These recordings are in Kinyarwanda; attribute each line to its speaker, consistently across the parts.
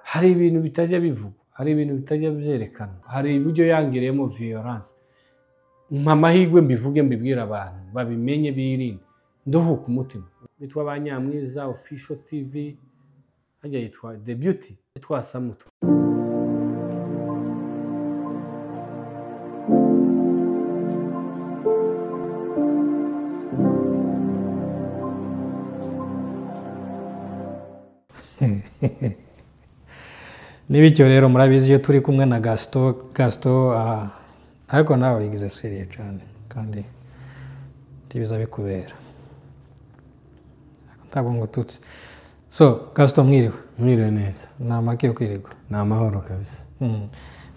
Speaker 1: hari ibintu bitajya bivugwa, hari ibintu bitajya byerekana, hari uburyo yangiriyemo violence. Amahirwe mbivuge mbibwira abantu babimenye birinde nduhuka umutima. Bitwa Banyamwiza Official TV, hajya yitwa The Beauty, yitwa Samuto.
Speaker 2: Nibicyo rero murabizi iyo turi kumwe na Gaston ariko nawe yigize seriye cyane kandi tibiza bikubera ntabwo ngo tutsi. So Gaston mwiriwe
Speaker 1: neza.
Speaker 2: Namake yo kwirirwa.
Speaker 1: Na amahoro kabisa.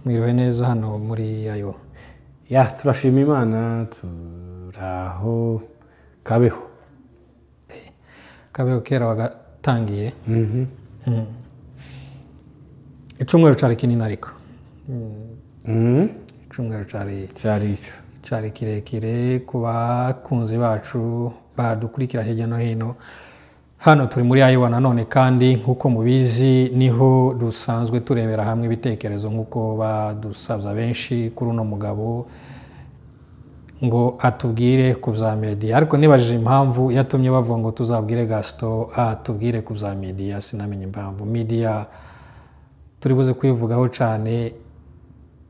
Speaker 2: Mwiriwe neza hano muri ayo.
Speaker 1: Ya turashima Imana turaho Kabeho.
Speaker 2: Kabeho kera wagatangiye. Icumweru cari kinini ariko. Icumweru cari kirekire ku bakunzi bacu badukurikira hirya no hino. Hano turi muri Iowa nanone kandi nkuko mubizi niho dusanzwe turebera hamwe ibitekerezo nkuko badusabye benshi kuri uno mugabo ngo atubwire ku bya media. Ariko nibajije impamvu yatumye bavuga ngo tuzabwire Gaston atubwire ku bya media, sinamenye impamvu. Media turi buze kwivugaho cyane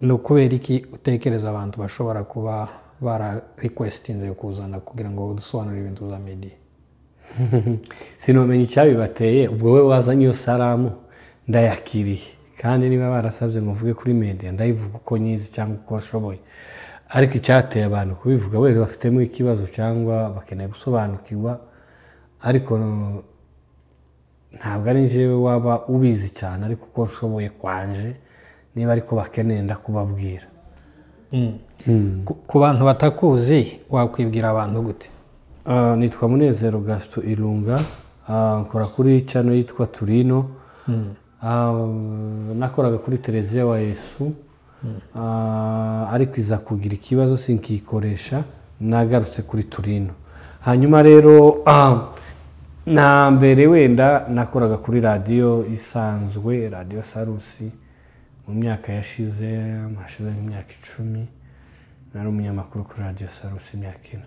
Speaker 2: no kubera iki utekereza abantu bashobora kuba bara requestinze kuzana kugira ngo dusobanurire ibintu za media.
Speaker 1: Sinomenya icyabibateye, ubwo we wazanye iyo salamu ndayakiriye, kandi niba barasabye ngo mvuge kuri media ndayivuga uko nyizi cyangwa uko nshoboye. Ariko icyateye abantu kubivuga wese bafitemo ikibazo cyangwa bakeneye gusobanukirwa, ariko ntabwo ari njyewe waba ubizi cyane, ariko uko nshoboye kwanje niba ariko bakeneye ndakubabwira.
Speaker 2: Ku bantu batakuzi wakwibwira abantu gute?
Speaker 1: Nitwa Munezero Gaston Ilunga, nkora kuri channel yitwa Turino. Nakoraga kuri televiziyo wa Yesu, ariko iza kugira ikibazo sinkikoresha, nagarutse kuri Turino. Hanyuma rero na mbere wenda nakoraga kuri radio isanzwe, Radio Sarusi, mu myaka yashize nk'imyaka 10 nari umunyamakuru kuri Radio Sarusi imyaka 4.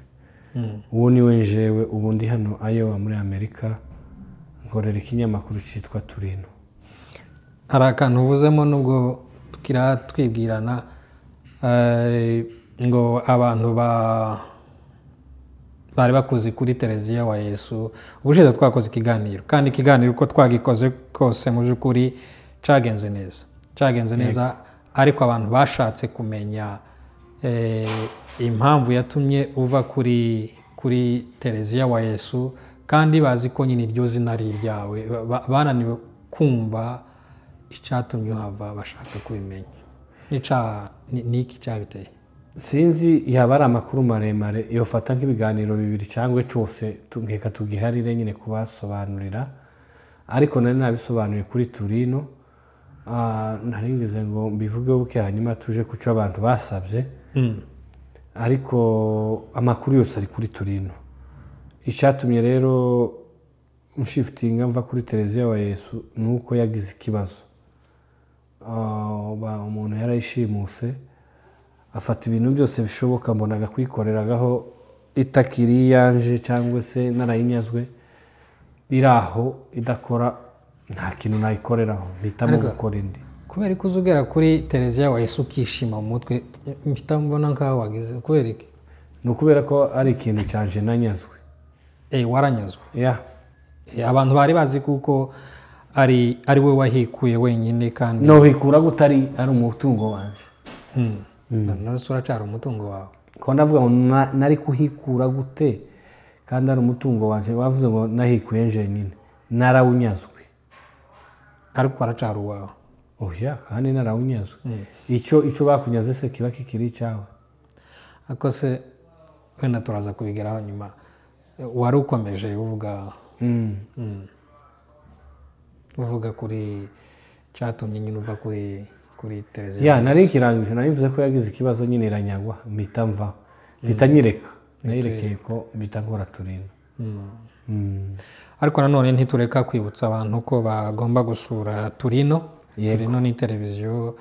Speaker 1: Ubu niwe njewe, ubu ndi hano Iowa muri Amerika, nkorera ikinyamakuru cyitwa Turino.
Speaker 2: Hari akantu uvuzemo nubwo tukira twibwirana ngo abantu bari bakoze kuri televiziyo wa Yesu. Ubushize twakoze ikiganiro, kandi ikiganiro uko twagikoze kose mu by'ukuri cagenze neza, ariko abantu bashatse kumenya impamvu yatumye uva kuri televiziyo wa Yesu, kandi bazi ko nyine iryo zina ryawe bananiwe kumva icyatumye uhava, bashaka kubimenya. Niki cyabiteye?
Speaker 1: Sinzi, yaba ari amakuru maremare yofata nk'ibiganiro bibiri cyangwa cyose nkeka tugiharire nyine kubasobanurira, ariko nari nabisobanuye kuri Turino. Naringize ngo mbivugeho buke hanyuma tuje kuco abantu basabye. Ariko amakuru yose ari kuri Turino. Icyatumye rero shiftinga mva kuri televiziyo wa Yesu nuko yagize ikibazo. Umuntu yarayishimuse afata ibintu byose bishoboka, mbonaga kwikoreragaho itakiri yanje cyangwa se narayinyazwe iraho idakora, nta kintu nayikoreraho, mpitamo gukora indi.
Speaker 2: Kubera ko uzugera kuri televiziyo wa Yesu ukishima mu mutwe, mpita mbona nkaho wagize kubera iki?
Speaker 1: Ni ukubera ko ari ikintu cyanje nanyazwe.
Speaker 2: Waranyazwe?
Speaker 1: Yeah.
Speaker 2: Abantu bari bazi kuko ari we wahikuye wenyine, kandi
Speaker 1: no hikura gutari ari umutungo wanje.
Speaker 2: Nose uracara umutungo wawe.
Speaker 1: Ko ndavuga ngo nari kuhikura gute kandi ari umutungo wanje? Bavuze ngo nahikuye nje nyine, narawunyazwe.
Speaker 2: Ariko aracara uwawe.
Speaker 1: Oya, kandi narawunyazwe. Icyo bakunyaze se kiba kikiri cyawe.
Speaker 2: Ako se wenda turaza kubigeraho nyuma. Wari ukomeje uvuga kuri cyatumye nyine uva kuri televiziyo.
Speaker 1: Ya nari kirangije, narivuze ko yagize ikibazo nyine iranyagwa, mpita mva, mpita nyireka, nayirekeye ko mpita nkora Turino.
Speaker 2: Ariko nanone ntitureka kwibutsa abantu ko bagomba gusura Turino turi no ni televiziyo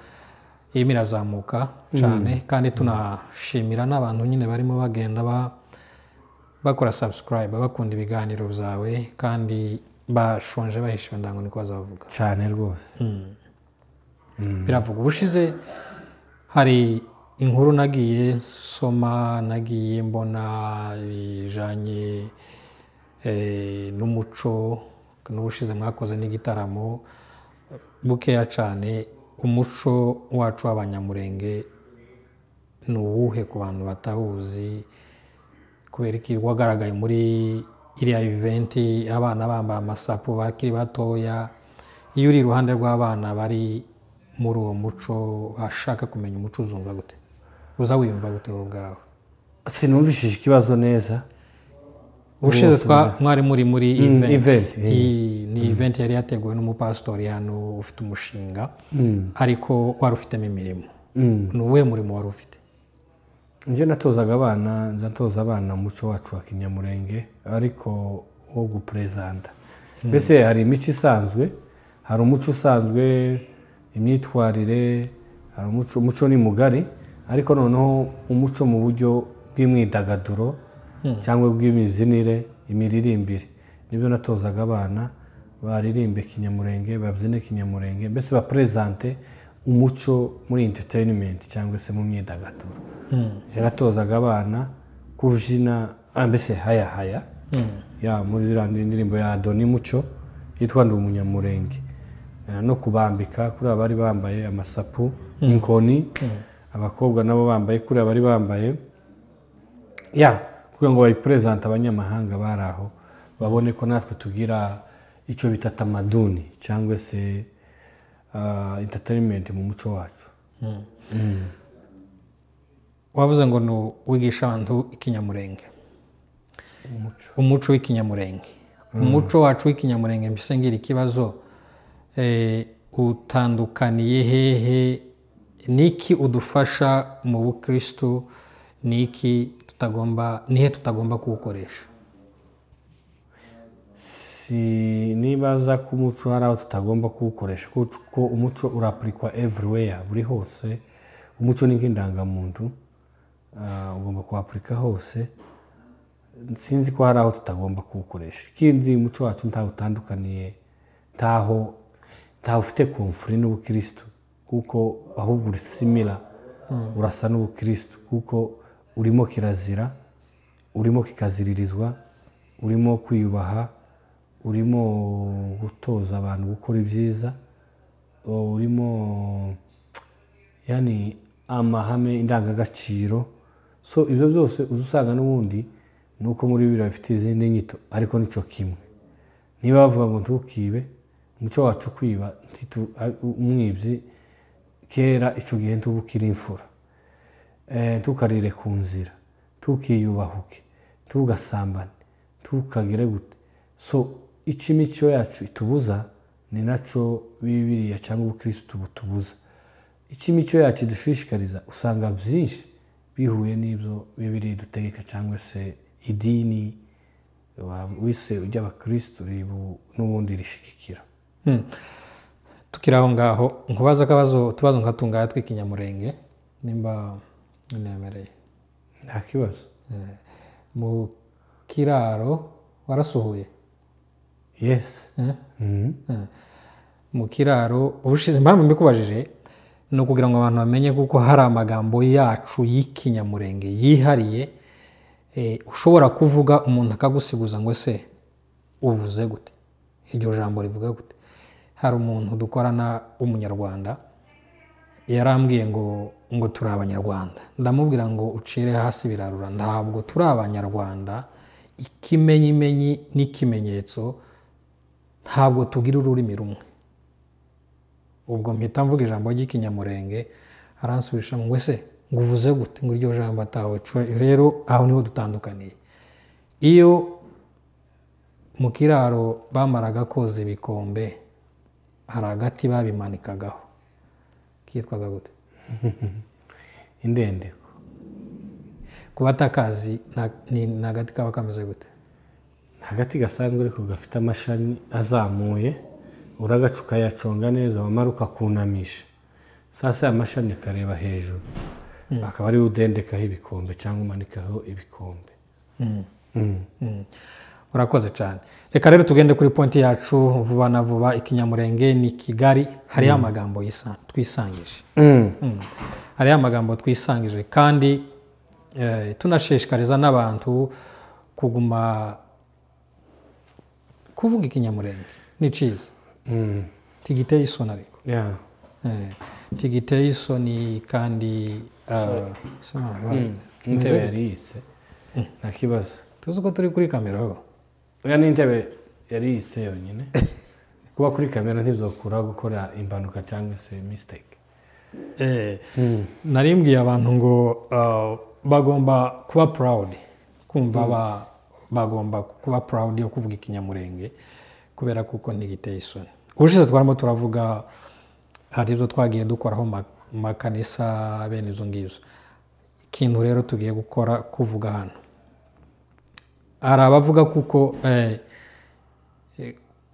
Speaker 2: irimo irazamuka cyane kandi tunashimira n'abantu nyine barimo bagenda bakora subscribe bakunda ibiganiro byawe kandi bashonje bahishiwe ndango niko bazavuga
Speaker 1: cyane rwose.
Speaker 2: biravuga ubushize hari inkuru nagiye soma nagiye mbona bijanye n'umuco n'ubushize mwakoze n'igitaramo bukeya cyane. Umuco wacu w'abanyamurenge ni uwuhe ku bantu batawuzi kubera iki wagaragaye muri iriya event abana bambaye amasapu bakiri batoya? Iyo uri iruhande rw'abana bari muri uwo muco ashaka kumenya umuco uzumva gute? Uza wiyumva gute wowe ubwawe?
Speaker 1: Sinumvishije ikibazo neza.
Speaker 2: Ushize mwari muri event. Ni event yari yateguwe n'umupastori hano ufite umushinga ariko wari ufitemo imirimo. Ni uwuhe murimo wari ufite?
Speaker 1: Nje natoza abana umuco wacu wa Kinyamurenge ariko wo gupresenta. Mbese hari imico isanzwe, hari umuco usanzwe, imyitwarire, hari umuco ni mugari ariko noneho umuco mu buryo bw'imyidagaduro cyangwa bw'imizinire, imiririmbire. Nibyo natozaga abana baririmbe Kinyamurenge, babyine Kinyamurenge, mbese bapresente umuco muri entertainment cyangwa se mu myidagaduro. Natozaga abana kubyina mbese haya ya muri zirandi indirimbo ya Doni Muco yitwa Ndi Umunyamurenge, no kubambika kuri abari bambaye amasapu, inkoni, abakobwa nabo bambaye kuri abari bambaye kugira ngo bayipresente abanyamahanga bari aho babone ko natwe tugira icyo bita tamaduni cyangwa se entertainment mu muco wacu.
Speaker 2: Wavuze ngo no wigisha abantu Ikinyamurenge, umuco w'Ikinyamurenge. Umuco wacu w'Ikinyamurenge mbese ngira ikibazo, utandukaniye hehe? Niki udufasha mu bukristo? Nihe tutagomba kuwukoresha?
Speaker 1: Nibaza ko umuco hari aho tutagomba kuwukoresha kuko umuco urapurikwa everywhere, buri hose. Umuco ni nk'indangamuntu, ugomba kuwapurika hose. Sinzi ko hari aho tutagomba kuwukoresha. Ikindi umuco wacu ntaho utandukaniye, ntaho ufite konfuri n'ubukristo kuko ahubwo uri simila, urasa n'ubukristo kuko urimo kirazira, urimo kikaziririzwa, urimo kwiyubaha, urimo gutoza abantu gukora ibyiza, urimo yani amahame, indangagaciro. So ibyo byose uzusanga n'ubundi nuko muri bibiri bifite izindi nyito ariko nico kimwe. Niba bavuga ngo ntukibe, umuco wacu kwiba umwibyi kera icyo gihe ntubukira imfura, tukarire ku nzira, tukiyubahuke, tugasambane, tukagire gute. So icyo imico yacu itubuza ni nacyo Bibiliya cyangwa ubukristo butubuza. Icyo imico yacu dushishikariza usanga byinshi bihuye n'ibyo Bibiliya dutegeka cyangwa se idini wise ry'abakristo n'ubundi rishigikira.
Speaker 2: Tukiri aho ngaho nkubaza tubazo nka tungaya tw'Ikinyamurenge nimba nemereye.
Speaker 1: Nta kibazo.
Speaker 2: Mu kiraro warasuhuye?
Speaker 1: Yes.
Speaker 2: Mu kiraro ubushize impamvu mbikubajije ni ukugira ngo abantu bamenye kuko hari amagambo yacu y'Ikinyamurenge yihariye ushobora kuvuga umuntu akagusiguza ngo se uvuze gute, iryo jambo rivuga gute. Hari umuntu dukorana w'umunyarwanda yarambwiye ngo turi abanyarwanda, ndamubwira ngo ucire hasi birarura, ntabwo turi abanyarwanda. Ikimenyimenyi n'ikimenyetso ntabwo tugira ururimi rumwe. Ubwo mpita mvuga ijambo ry'Ikinyamurenge, aransubisha ngo se ngo uvuze gute ngo iryo jambo atawe. Rero aho niho dutandukaniye. Iyo mu kiraro bamaraga koza ibikombe hari agati babimanikagaho kitwaga gute?
Speaker 1: Indendeko.
Speaker 2: Kuba atakazi ni agati kaba kameze gute?
Speaker 1: Agati gasanzwe ariko gafite amashami azamuye, uragaca ukayaconga neza wamara ukakunamisha sasa amashami akareba hejuru akaba ari udendekaho ibikombe cyangwa umanikaho ibikombe.
Speaker 2: Urakoze cyane. Reka rero tugende kuri pointi yacu vuba na vuba. Ikinyamurenge ni Kigali, hariho amagambo twisangije. Hariho amagambo twisangije kandi tunashishikariza n'abantu kuguma kuvuga ikinyamurenge. Ni cyiza. Tigiteye isoni ariko. Tigiteye isoni kandi
Speaker 1: intebe yariyitse nta kibazo.
Speaker 2: Tuzi ko turi kuri kamera ho.
Speaker 1: N'intebe yariyitse yonyine. Kuba kuri kamera ntibizokuraho gukora impanuka cyangwa se mistake.
Speaker 2: Narimbwiye abantu ngo bagomba kuba proud, kumva bagomba kuba proud yo kuvuga ikinyamurenge kubera kuko ntigiteye isoni. Ubushize twarimo turavuga hari ibyo twagiye dukoraho makanisa bene izo ngizo. Ikintu rero tugiye gukora kuvuga hano, hari abavuga kuko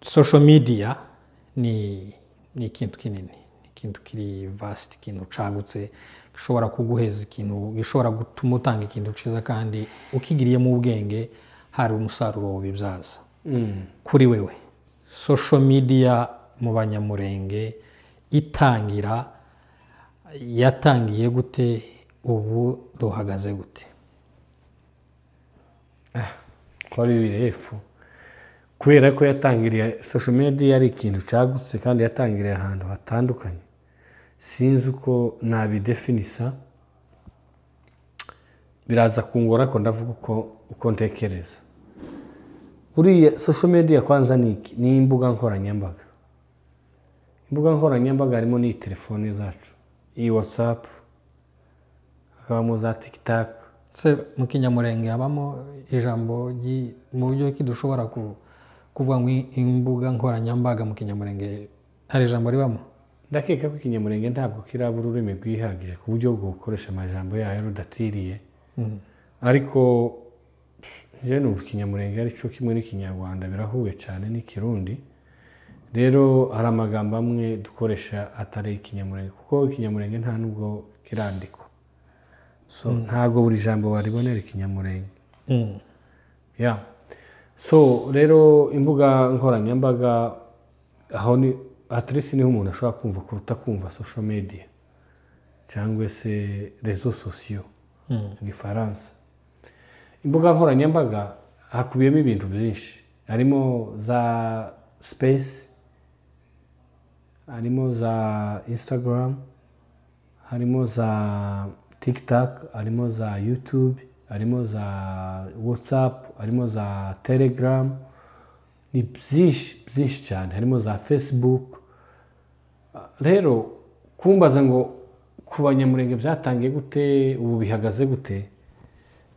Speaker 2: social media ni ikintu kinini, ikintu kiri vast, ikintu cagutse gishobora kuguheza, ikintu gishobora gutuma utanga ikintu ciza kandi ukigiriyemo ubwenge hari umusaruro w'ibibyaza. Kuri wewe social media mu Banyamurenge yatangiye gute, ubu duhagaze gute?
Speaker 1: Kwari birefu kubera ko yatangiriye social media ari ikintu cyagutse kandi yatangiriye ahantu hatandukanye. Sinzi uko nabidefinisa, biraza kungora ko ndavuga uko ntekereza. Uriya social media kwanza ni imbuga nkoranyambaga. Imbuga nkoranyambaga harimo ni telefone zacu, iyi WhatsApp, hakabamo za TikTok.
Speaker 2: Se mu Kinyamurenge habamo ijambo mu buryo ki dushobora kuvuga ngo imbuga nkoranyambaga mu Kinyamurenge hari ijambo ribamo?
Speaker 1: Ndakeka ko Ikinyamurenge ntabwo kiraba ururimi rwihagije ku buryo bwo gukoresha amajambo yayo rudatiriye. Ariko je numva Ikinyamurenge ari cyo kimwe n'Ikinyarwanda, birahuye cyane n'Ikirundi. Rero hari amagambo amwe dukoresha atari Ikinyamurenge kuko Ikinyamurenge nta nubwo kirandikwa. So ntago buri jambo waribonera Ikinyamurenge. So rero imbuga nkoranyambaga aho ni atrisi niho umuntu ashobora kumva kuruta kumva social media cyangwa se réseaux sociaux mu Gifaransa. Imbuga nkoranyambaga hakubiyemo ibintu byinshi, harimo za Space, harimo za Instagram, harimo za TikTok, harimo za YouTube, harimo za WhatsApp, harimo za Telegram, ni byinshi cyane, harimo za Facebook. Rero kumbaza ngo ku Banyamurenge byatangiye gute, ubu bihagaze gute,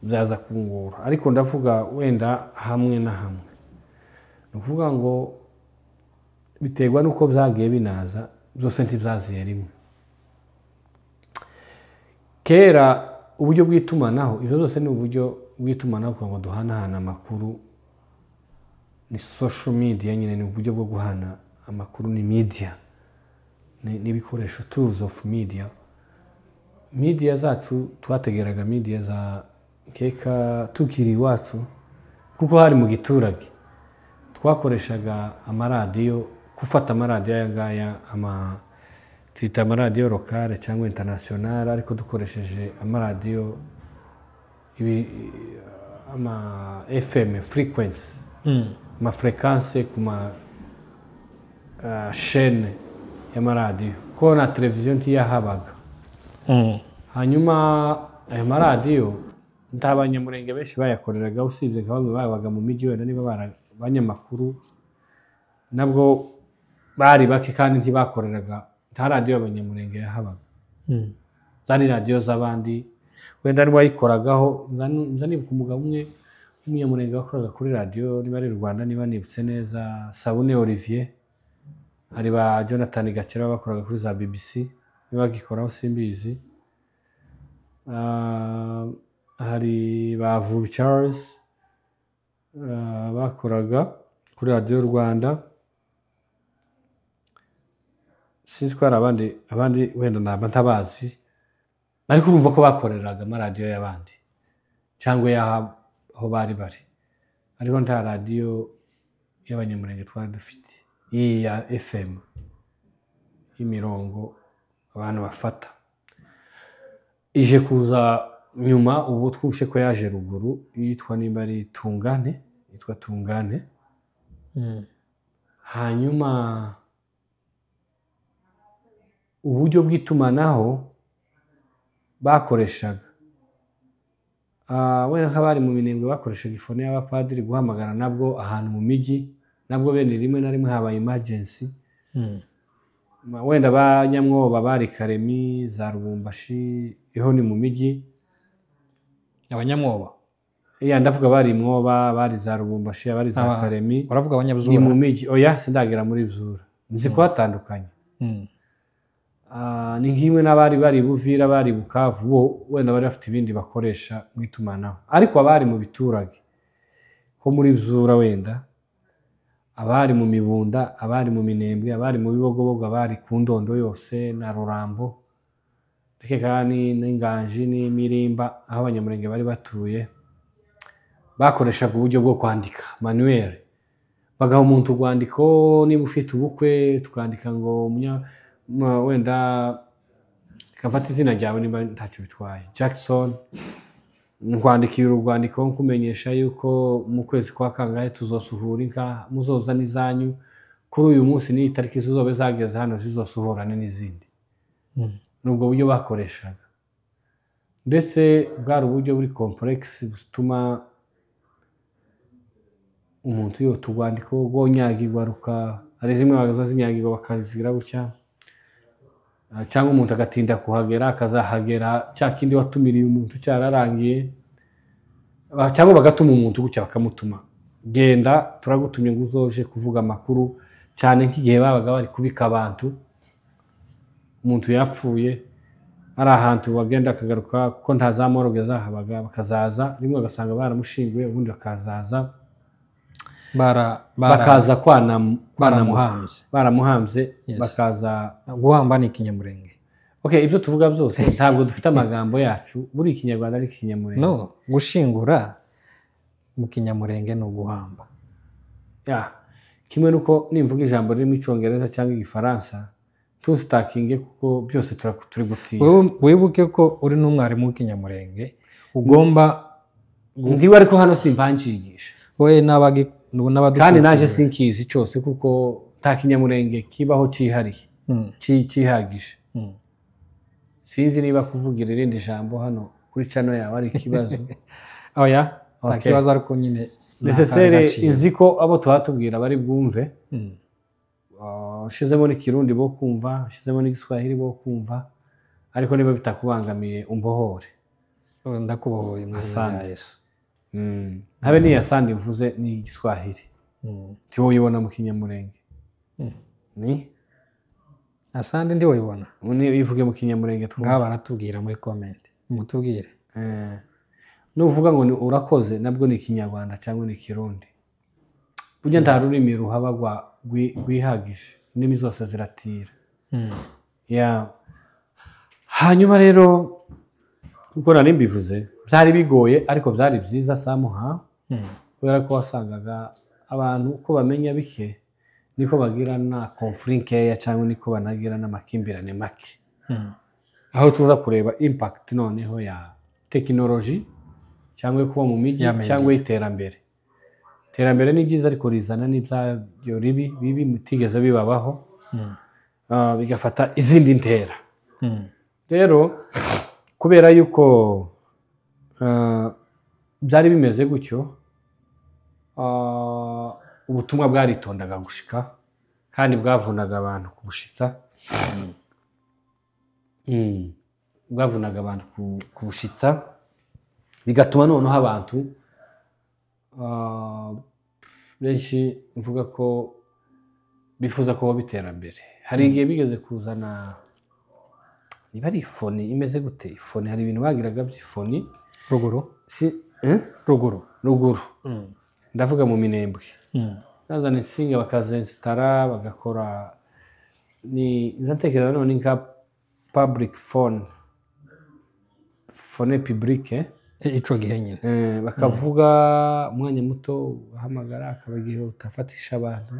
Speaker 1: byaza kungora. Ariko ndavuga wenda hamwe na hamwe, nukuvuga ngo biterwa nuko byagiye binaza, byose ntibyaziye rimwe. Kera uburyo bw'itumanaho, ibyo byose ni uburyo bw'itumanaho kugira ngo duhanahana amakuru, ni social media nyine, ni uburyo bwo guhana amakuru, ni media, n'ibikoresho, tools of media. Media zacu twategeraga media za keka tukiri iwacu kuko hari mu giturage. Twakoreshaga amaradiyo, gufata amaradiyo aya ngaya, twita amaradiyo locale cyangwa international, ariko dukoresheje amaradiyo ama FM frequency, ama frequency ku ma chaîne y'amaradiyo, ko na televiziyo ntiyahabaga. Hanyuma ayo maradiyo nta Abanyamurenge benshi bayakoreraga, usibye nka bamwe babaga mu mijyi wenda niba abanyamakuru nabwo bari bake kandi ntibakoreraga, nta radiyo Abanyamurenge yahabaga. Zari radiyo z'abandi wenda niwayikoragaho. Nza nibuka umugabo umwe w'Umunyamurenge wakoraga kuri radiyo, niba ari Rwanda niba nibutse neza, Sabune Olivier. Hari ba Jonathan Gakera bakoraga kuri za BBC, niba gikoraho simbizi. Hari ba Vubi Charles bakoraga kuri radiyo Rwanda. sinzi ko hari abandi wenda naba ntabazi ariko urumva ko bakoreraga amaradiyo y'abandi cyangwa aho bari ariko nta radiyo y'abanyamurenge twari dufite iyi ya FM y'imirongo abantu bafata ije kuza nyuma ubu twumvise ko yaje ruguru yitwa nimba ari Tungane hanyuma uburyo bw'itumanaho bakoreshaga wenda nk'abari mu minembwe bakoreshaga ifone y'abapadiri guhamagara nabwo ahantu mu mijyi nabwo bene rimwe na rimwe habaye emergency wenda abanyamwoba bari Karemi za Rubumbashi iho ni mu mijyi
Speaker 2: abanyamwoba
Speaker 1: ndavuga bari mwoba bari za Rubumbashi abari za Karemi
Speaker 2: uravuga abanyabzura
Speaker 1: ni mu mijyi oya sindagera muri Bzura nzi ko hatandukanye ni nk'imwe n'abari bari Buvira bari Bukavu bo wenda bari bafite ibindi bakoresha mu itumanaho ariko abari mu biturage ko muri Bzura wenda abari mu Mibunda abari mu Minembwe abari mu Bibogobogo abari ku Ndondo yose na Rurambo ndekeka n'Inganji n'Imirimba aho abanyamurenge bari batuye bakoreshaga uburyo bwo kwandika manuel bagaha umuntu urwandiko niba ufite ubukwe tukandika ngo wenda kafata izina ryawe niba ntacyo bitwaye Jackson nkwandikira urwandiko nkumenyesha yuko mu kwezi kwa kangahe tuzosuhura inka muzoza n'izanyu kuri uyu munsi ni itariki zizobe zageze hano zizosuhurane n'izindi nubwo buryo bakoreshaga ndetse bwari uburyo buri complex butuma umuntu yo tugwandiko gonyagirwa ruka ari zimwe bagaza zinyagirwa bakazigira gutya cyangwa umuntu agatinda kuhagera akazahagera cyakindi watumiriye umuntu cyararangiye cyangwa bagatuma umuntu gutya bakamutuma genda turagutumye ngo uzoje kuvuga amakuru cyane nk'igihe babaga bari kubika abantu umuntu yapfuye ari ahantu wagenda akagaruka kuko nta za moroge zahabaga bakazaza rimwe agasanga baramushinguye ubundi bakazaza bakaza baramuhambye bakaza
Speaker 2: guhamba ni ikinyamurenge
Speaker 1: ibyo tuvuga byose ntabwo dufite amagambo yacu buri ikinyarwanda ari ikinyamurenge
Speaker 2: no gushingura mu kinyamurenge no guhamba
Speaker 1: kimwe nuko nimvuga ijambo riri mu Icyongereza cyangwa Igifaransa tustakinge kuko byose turi gutinya
Speaker 2: wibuke ko uri n'umwarimu w'ikinyamurenge ugomba
Speaker 1: ndiwe ariko hano simpanjigisha
Speaker 2: we
Speaker 1: kandi naje sinkizi cyose kuko nta kinyamurenge kibaho cyihariye cyihagije sinzi niba kuvugira irindi jambo hano kuri channel yawe ari ikibazo
Speaker 2: oya nta kibazo ariko nyine
Speaker 1: necessaire inzi ko abo tuhatubwira bari bwumve ushizemo n'ikirundi bo kumva ushizemo n'igiswahili bo kumva ariko niba bitakubangamiye umbohore
Speaker 2: ndakubohoye mu izina rya Yesu
Speaker 1: habe ni yasandi mvuze ni Igiswahili tiwo uyibona mu kinyamurenge ni
Speaker 2: asandi ndi woyibona
Speaker 1: ivuge mu kinyamurenge
Speaker 2: twumva baratubwira muri comment mutubwire
Speaker 1: nuvuga ngo ni urakoze nabwo ni ikinyarwanda cyangwa ni ikirundi burya nta rurimi ruhaba rwihagije indimi zose ziratira hanyuma rero uko nari mbivuze byari bigoye ariko byari byiza samuha kubera ko wasangaga abantu uko bamenya bike niko bagira na conflict nkeya cyangwa niko banagira n'amakimbirane make aho tuza kureba impact noneho ya technology cyangwa kuba mu mijyi cyangwa iterambere ni byiza ariko rizana n'ibyo bibi mutigeze bibabaho bigafata izindi ntera rero kubera yuko byari bimeze gutyo ubutumwa bwaritondaga gushika kandi bwavunaga abantu kubushitsa bigatuma noneho abantu benshi mvuga ko bifuza ko biterambere hari igihe bigeze kuzana niba ari ifoni imeze gute ifoni hari ibintu bagiraga by'ifoni ruguru ndavuga mu Minembwe bazana insinga bakazinsitara bagakora ni nzatekereza none nka public phone publique
Speaker 2: ico gihe nyine
Speaker 1: bakavuga umwanya muto uhamagara akaba igihe utafatisha abantu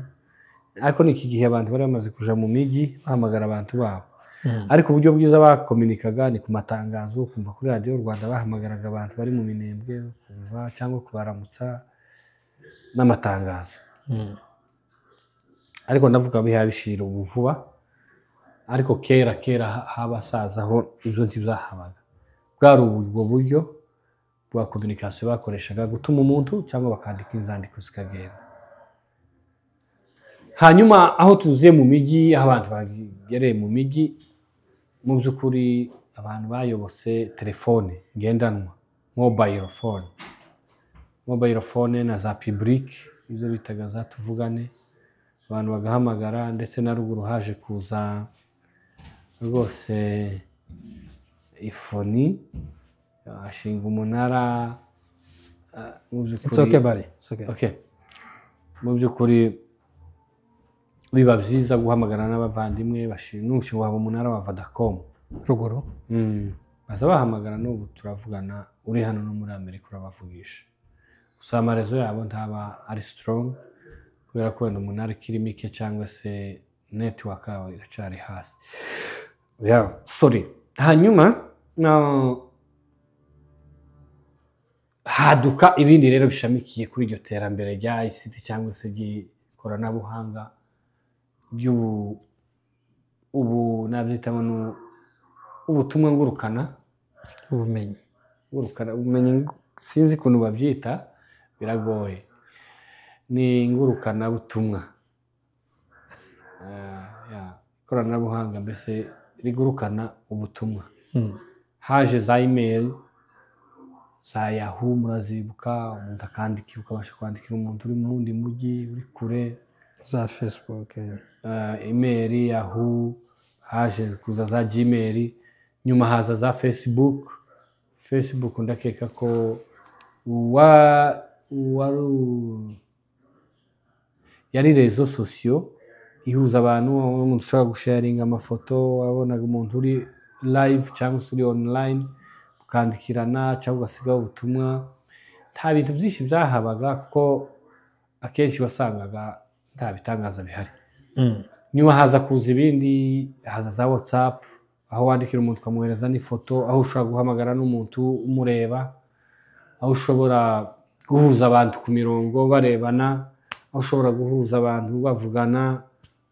Speaker 1: ariko niki gihe abantu bari bamaze kuja mu migi bahamagara abantu babo ariko uburyo bwiza bakominikaga ni ku matangazo kumva kuri radio Rwanda bahamagaraga abantu bari mu minembwe kumva cyangwa kubaramutsa n'amatangazo ariko ndavuga bihabishira ubu vuba ariko kera habasazaho ibyo ntibyahabaga bwari ubwo buryo bwa communication bakoreshaga gutuma umuntu cyangwa bakandika inzandiko zikagenda hanyuma aho tuziye mu migi aho abantu bagereye mu migi mu byukuri abantu bayobotse telefone ngendanwa mobile phone na za public izo bitaga za tuvugane abantu bagahamagara ndetse na ruguru haje kuza rwose ifoni ashinga umunara mu byukuri mu byukuri biba byiza guhamagara n'abavandimwe bashinushe waba umunara wa Vodacom
Speaker 2: ruguru
Speaker 1: baza bahamagara n'ubu turavugana uri hano no muri Amerika urabavugisha gusa amarezo yabo ntaba ari strong kubera ko wenda umunara ikiri mike cyangwa se network yawe iracari hasi hanyuma haduka ibindi rero bishamikiye kuri iryo terambere rya ICT cyangwa se ry'ikoranabuhanga ubu nabyitamo ubutumwa ngurukana ubumenyi sinzi ukuntu babyita biragoye ni ngurukana butumwa ikoranabuhanga mbese rigurukana ubutumwa haje za email za Yahoo murazibuka umuntu akandikira ukabasha kwandikira umuntu uri mu wundi mujyi uri kure
Speaker 2: za Facebook
Speaker 1: email Yahoo haje kuza za Gmail nyuma haza za Facebook ndakeka ko yari rezo sociaux ihuza abantu umuntu ushobora gusharinga amafoto wabonaga umuntu uri live cyangwa uri online ukandikirana cyangwa ugasigaho ubutumwa nta bintu byinshi byahabaga kuko akenshi wasangaga nta bitangaza bihari nyuma haza kuza ibindi haza za WhatsApp aho wandikira umuntu ukamwohereza n'ifoto aho ushobora guhamagara n'umuntu umureba aho ushobora guhuza abantu ku mirongo barebana aho ushobora guhuza abantu bavugana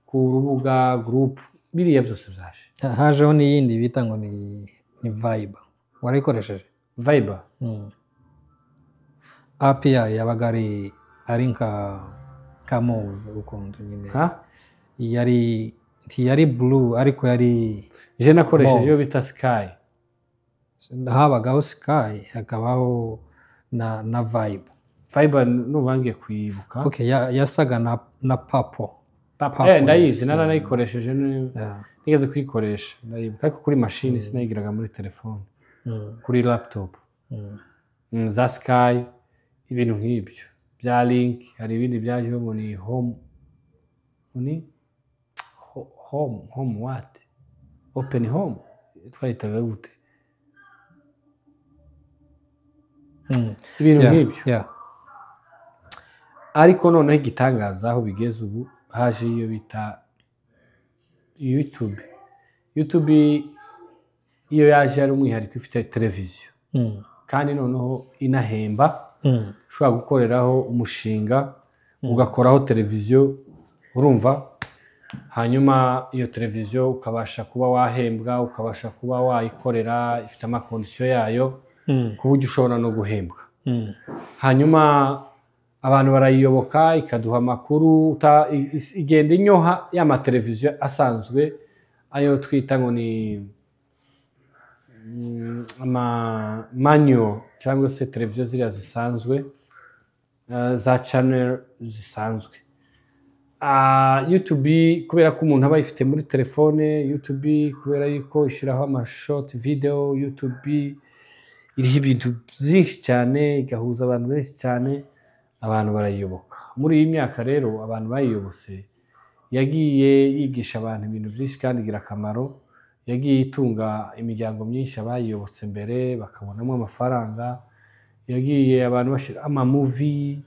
Speaker 1: ku rubuga group biriya byose byaje
Speaker 2: hajeho n'iyindi bita ngo ni Viber warayikoresheje
Speaker 1: Viber
Speaker 2: API yabaga ari nka move ukuntu nyine yari blue ariko yari
Speaker 1: je nakoresheje iyo bita Sky
Speaker 2: habagaho Sky hakabaho na Viber
Speaker 1: nuvangiye kuyibuka
Speaker 2: yasaga na Papo
Speaker 1: ndayizi narayikoresheje nigeze kuyikoresha ndayibuka ariko kuri machine sinayigiraga muri telefone kuri laptop za Sky ibintu nk'ibyo bya Link hari ibindi byajeho ngo ni home what open home twahitaga gute ibintu nk'ibyo ariko noneho igitangaza aho bigeze ubu haje iyo bita YouTube iyo yaje ari umwihariko ifite televiziyo kandi noneho inahemba ushobora gukoreraho umushinga ugakoraho televiziyo urumva hanyuma iyo televiziyo ukabasha kuba wahembwa ukabasha kuba wayikorera ifite amakondisiyo yayo ku buryo ushobora no guhembwa hanyuma abantu barayiyoboka ikaduha amakuru igenda inyoha y'amateleviziyo asanzwe ayo twita ngo ni manual cyangwa se televiziyo ziriya zisanzwe za channel zisanzwe YouTube kubera ko umuntu aba yifite muri telefone YouTube kubera yuko ishyiraho amashort video YouTube iriho ibintu byinshi cyane igahuza abantu benshi cyane abantu barayiyoboka muri iyi myaka rero abantu bayiyobotse yagiye yigisha abantu ibintu byinshi kandi igira akamaro, yagiye itunga imiryango myinshi abayiyobotse mbere bakabonamo amafaranga, yagiye abantu bashyira amamuvi,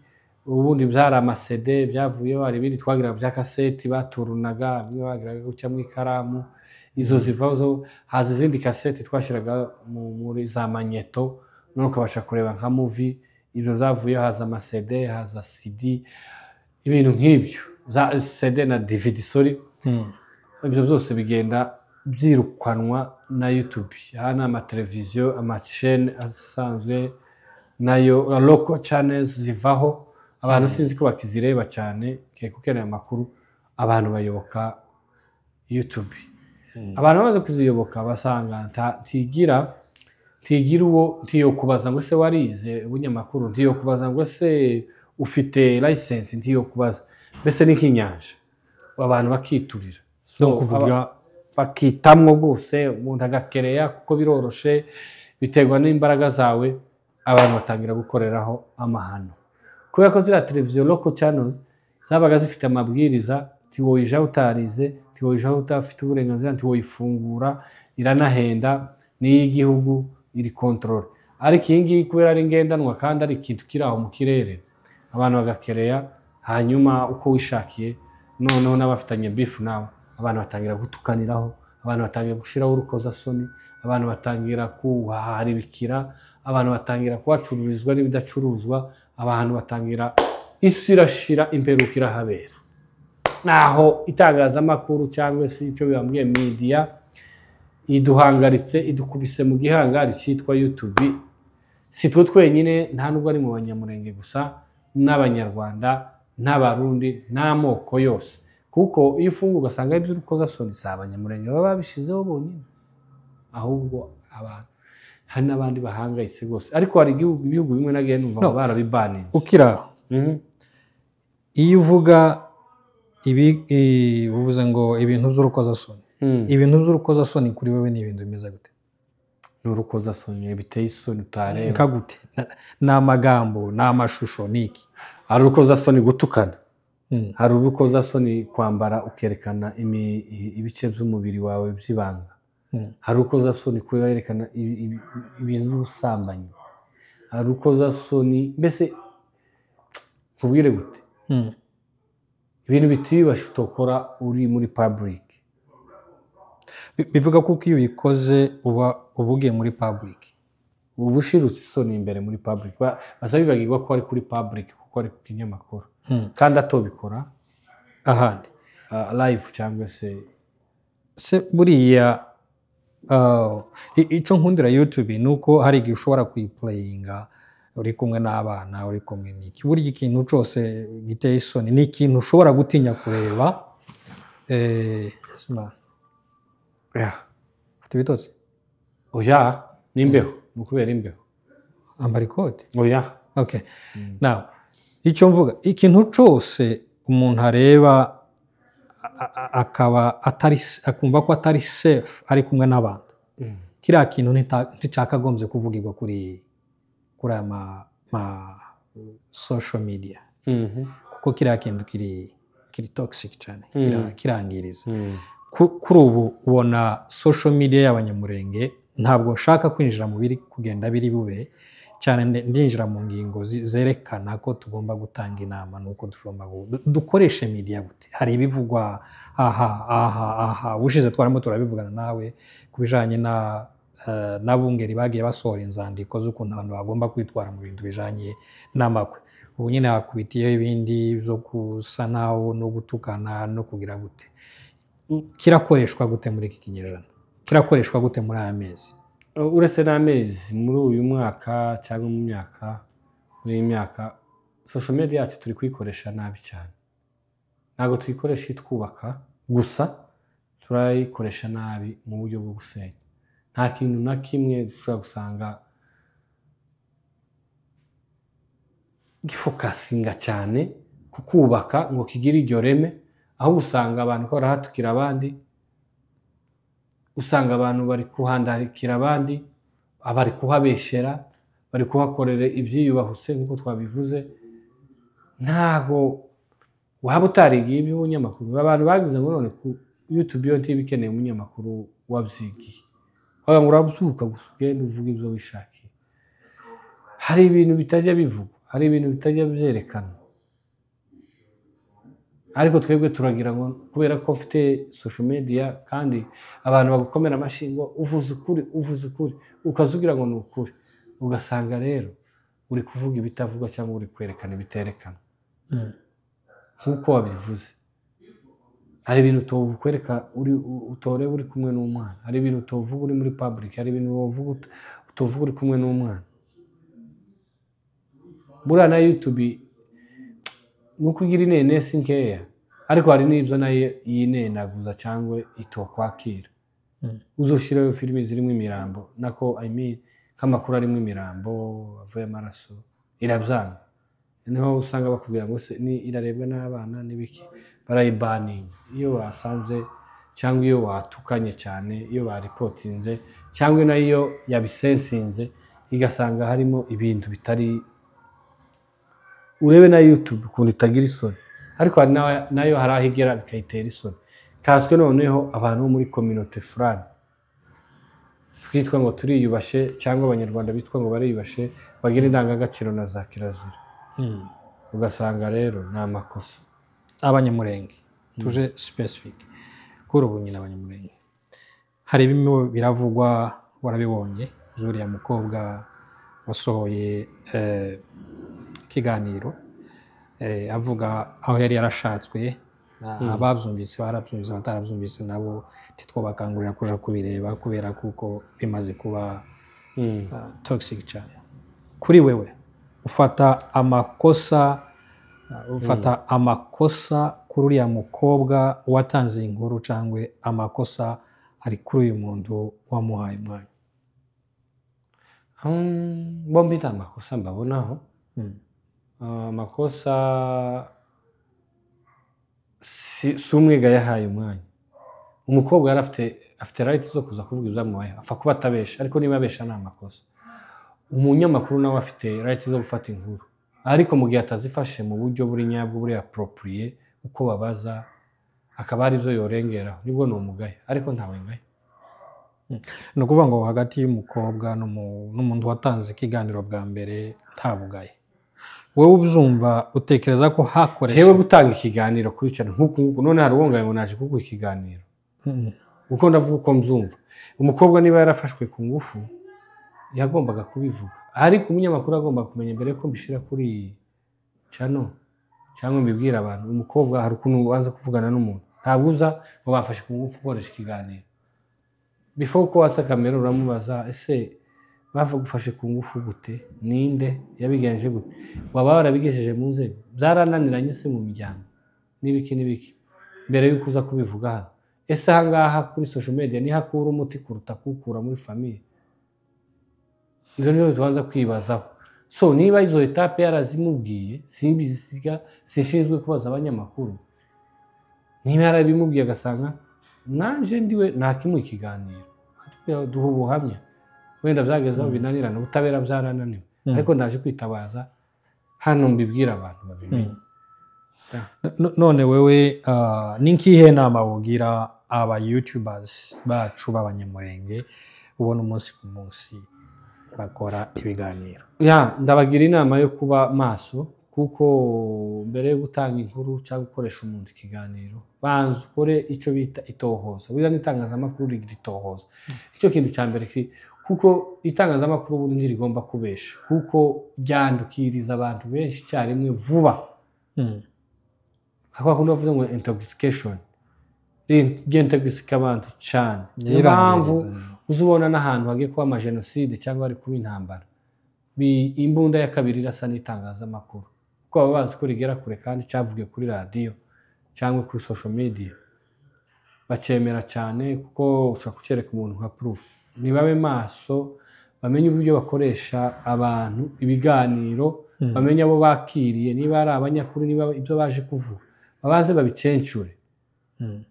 Speaker 1: ubundi byari amasede byavuyeho, hari ibindi twagiraga bya kaseti baturunaga, bimwe bagiraga gucya mu ikaramu, izo zivaho haza izindi kaseti twashyiraga muri za manyeto, none ukabasha kureba nka muvi, izo zavuyeho haza amasede, haza CD, ibintu nk'ibyo, za CD na DVD, sorry, ibyo byose bigenda byirukanwa na YouTube. Aha ni amateleviziyo, amasheni asanzwe nayo, local channels zivaho, abantu sinzi ko bakizireba cyane, kuko ukeneye amakuru abantu bayoboka YouTube. Abantu bamaze kuziyoboka basanga ntigira uwo ntiyo kubaza ngo se warize ubunyamakuru, ntiyo kubaza ngo se ufite license, ntiyo kubaza mbese ni nk'inyanja, abantu bakiturira,
Speaker 2: no kuvuga
Speaker 1: bakitamwo rwose, umuntu agakereya kuko biroroshe, biterwa n'imbaraga zawe, abantu batangira gukoreraho amahano. Kubera ko ziriya televiziyo local channels zabaga zifite amabwiriza, ntiwoyijaho utarize, ntiwoyijaho utafite uburenganzira, ntiwoyifungura, iranahenda, n'iy'igihugu iri control. Ariko iyi ngiyi kubera ari ngendanwa kandi ari ikintu kiri aho mu kirere, abantu bagakereya, hanyuma uko wishakiye, noneho n'abafitanye beef nawe, abantu batangira gutukaniraho, abantu batangira gushyiraho urukozasoni, abantu batangira kuharibikira, abantu batangira kuhacururizwa n'ibidacuruzwa, abantu batangira isi irashira, imperuka irahabera. Naho itangazamakuru cyangwa se icyo bibambwiye media iduhangaritse, idukubise mu gihangari cyitwa YouTube. Si twe twenyine, nta nubwo ari mu Banyamurenge gusa, n'Abanyarwanda, n'Abarundi, n'amoko yose. Kuko iyo ufunga ugasanga iby'urukozasoni si Abanyamurenge baba babishizeho bonyine, ahubwo abantu hari n'abandi bahangayitse rwose. Ariko hari ibihugu bimwe nagiye numva barabibaninze.
Speaker 2: Ukira iyo uvuga uvuze ngo ibintu by'urukozasoni, ibintu by'urukozasoni kuri wewe ni ibintu bimeze gute?
Speaker 1: Ni urukozasoni biteye isoni utareba.
Speaker 2: Nka gute? Ni amagambo, ni amashusho, ni iki?
Speaker 1: Hari urukozasoni gutukana, hari urukozasoni kwambara ukerekana ibice by'umubiri wawe by'ibanga, hari urukozasoni kwerekana ibintu by'ubusambanyi, hari urukozasoni, mbese nkubwire gute, ibintu bitiyubashye utokora uri muri public.
Speaker 2: Bivuga ko iyo ubikoze uba ugiye muri public,
Speaker 1: uba ushirutse isoni imbere muri public, basa bibagirwa ko ari kuri public kuko ari ku kinyamakuru, kandi atobikora
Speaker 2: ahandi
Speaker 1: live cyangwa se
Speaker 2: buriya icyo nkundira YouTube ni uko hari igihe ushobora kuyiplayinga uri kumwe n'abana, uri kumwe n'iki, burya ikintu cyose giteye isoni ni ikintu ushobora gutinya kureba. Ufite ibitotsi?
Speaker 1: Oya, ni imbeho, ni ukubera imbeho.
Speaker 2: Ambara ikote?
Speaker 1: Oya.
Speaker 2: Okay. Now, icyo mvuga, ikintu cyose umuntu areba akumva ko atari safe ari kumwe n'abantu, kiriya kintu nticyakagombye kuvugirwa kuri aya social media, kuko kiriya kintu kiri toxic cyane, kirangiriza. Kuri ubu ubona social media y'Abanyamurenge, ntabwo nshaka kwinjira mu biri kugenda biri bube cyane, ndinjira mu ngingo zerekana ko tugomba gutanga inama nuko tugomba dukoresha media gute. Hari ibivugwa bushize twarimo turabivugana nawe ku bijanye n'abungeri bagiye basohora inzandiko z'ukuntu abantu bagomba kwitwara mu bintu bijanye n'amakwe. Ubu nyine hakubitiyeho ibindi byo gusa naho no gutukana no kugira gute. Kirakoreshwa gute muri iki kinyejana? Kirakoreshwa gute muri aya mezi?
Speaker 1: Uretse n'amezi, muri uyu mwaka cyangwa muri iyi myaka social media yacu turi kuyikoresha nabi cyane. Ntabwo tuyikoresha itwubaka gusa, turayikoresha nabi mu buryo bwo gusenya. Nta kintu na kimwe dushobora gusanga gifokasinga cyane kukubaka ngo kigire iryo reme, aho usanga abantu ko barahatukira abandi, usanga abantu bari kuhandarikira abandi, abari kuhabeshera, bari kuhakorera ibyiyubahutse nk'uko twabivuze. Ntago waba utarigiye iby'ubunyamakuru abantu bagize ngo none ku YouTube yo TV ikeneye umunyamakuru wabyigiye wagira ngo urabyuka gusa ugenda uvuga ibyo wishakiye hari ibintu bitajya bivugwa hari ibintu bitajya byerekana ariko twebwe turagira ngo kubera ko ufite social media kandi abantu bagukomera amashingo uvuze ukuri ukazugira ngo ni ukuri ugasanga rero uri kuvuga ibitavugwa cyangwa uri kwerekana ibiterekana nk'uko wabivuze hari ibintu utovukwereka utoreba uri kumwe n'umwana hari ibintu utovuga uri muri public hari ibintu utovuga uri kumwe n'umwana buriya na YouTube nuko ugira inenesi nkeya ariko hari n'ibyo nayo yinenaguza cyangwa itokwakira uzoshirayo filimi zirimo imirambo nako nk'amakuru arimo imirambo avuye amaraso irabyanga niho usanga bakubwira ngo se ni irarebwa n'abana n'ibiki barayibaninga iyo basanze cyangwa iyo watukanye cyane iyo baripotinze cyangwa nayo yabisensinze igasanga harimo ibintu bitari urebe na YouTube kundi itagira isoni ariko nayo hari aho igera bikayitera isoni kaswe noneho abantu bo muri community fulani twitwa ngo turiyubashe cyangwa abanyarwanda bitwa ngo bariyubashe bagira indangagaciro na za kirazira ugasanga rero ni amakosa
Speaker 2: abanyamurenge tuje specific kuri ubu nyine abanyamurenge hari bimwe biravugwa warabibonye zuriya mukobwa wasohoye ikiganiro avuga aho yari yarashatswe ababyumvise barabyumvise batarabyumvise nabo titwabakangurira kuja kubireba kubera kuko bimaze kuba toxic cyane kuri wewe ufata amakosa kuri uriya mukobwa watanze inkuru cyangwa amakosa ari kuri uyu muntu wamuhaye umwanya
Speaker 1: bombi nta makosa mbabonaho amakosa si umwiga yahaye umwanya umukobwa yari afite right zo kuza kuvuga ibyamubayeho apfa kuba atabesha ariko niba abesha ni amakosa umunyamakuru nawe afite right zo gufata inkuru ariko mu gihe atazifashe mu buryo buri nyabwo buri appropriate uko babaza akaba ari byo yorengeraho nibwo ni umugaye ariko ntawe ngaye
Speaker 2: ni ukuvuga ngo hagati y'umukobwa n'umuntu watanze ikiganiro bwa mbere nta bugaye wowe ubyumva utekereza ko hakoresha
Speaker 1: yewe gutanga ikiganiro kuri cyane nk'uku none hari uwongaye ngo naje kuguha ikiganiro uko ndavuga uko mbyumva umukobwa niba yarafashwe ku ngufu yagombaga kubivuga ariko umunyamakuru agomba kumenya mbere ko mbishira kuri channel cyangwa mbibwira abantu umukobwa hari ukuntu waza kuvugana n'umuntu ntabwo uza ngo bafashe ku ngufu ukoresha ikiganiro before ko wasa kamera uramubaza ese bava gufashe ku ngufu gute ninde yabigenje gute waba warabigejeje mu nzego byarananiranye se mu miryango n'ibiki mbere yuko uza kubivuga hano ese ahangaha kuri social media ni hakura umuti kuruta kukura muri famille ibyo nibyo tubanza kwibazaho so niba izo etape yarazimubwiye simbisiga sishinzwe kubaza abanyamakuru niba yarabimubwiye agasanga nanje ndiwe ntakimu ikiganiro duha ubuhamya wenda byagezeho binanirana ubutabera byarananiwe ariko ndaje kwitabaza hano mbibwira abantu babimenye
Speaker 2: none wewe ninkihe nama wogira aba YouTubers bacu b'abanyamurenge ubona umunsi ku munsi bakora ibiganiro
Speaker 1: ndabagira inama yo kuba maso kuko mbere yo gutanga inkuru cyangwa gukoresha umuntu ikiganiro banza ukore icyo bita itohoza buriya n'itangazamakuru rigira itohoza icyo kintu cya mbere kuko itangazamakuru ubundi ntirigomba kubesha kuko ryandukiriza abantu benshi icyarimwe vuba ako bakunda bavuze ngo intoxication ry'intoxica abantu cyane niyo mpamvu uzubona n'ahantu hagiye kuba amajenoside cyangwa hari kuba intambara imbunda ya kabiri irasa n'itangazamakuru kuko baba bazi ko rigera kure kandi cyavugiye kuri radiyo cyangwa kuri social media bacemera cyane kuko ushobora kucyereka umuntu nka proof nibabe maso bamenye uburyo bakoresha abantu ibiganiro bamenye abo bakiriye niba ari abanyakuru niba ibyo baje kuvuga babaze babicencure